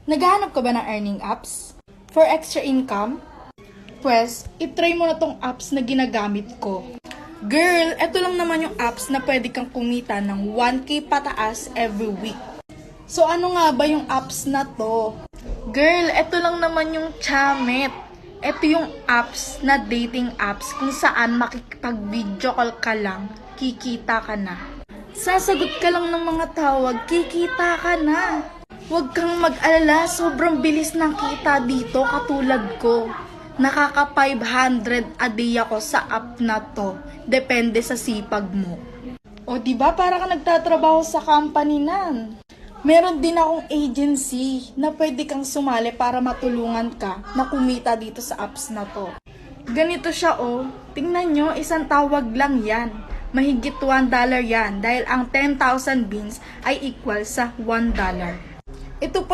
Naghahanap ka ba ng earning apps? For extra income? Pwes, itry mo na tong apps na ginagamit ko. Girl, eto lang naman yung apps na pwede kang kumita ng 1K pataas every week. So ano nga ba yung apps na to? Girl, eto lang naman yung Chamet. Eto yung apps na dating apps kung saan makikipag-video call ka lang, kikita ka na. Sasagot ka lang ng mga tawag, kikita ka na. Huwag kang mag-alala, sobrang bilis ng kita dito katulad ko. Nakaka 500 a day ako sa app na to. Depende sa sipag mo. O diba para ka nagtatrabaho sa company nan? Meron din akong agency na pwede kang sumali para matulungan ka na kumita dito sa apps na to. Ganito siya oh. Tingnan nyo, isang tawag lang yan. Mahigit $1 yan dahil ang 10,000 beans ay equal sa $1. Ito pa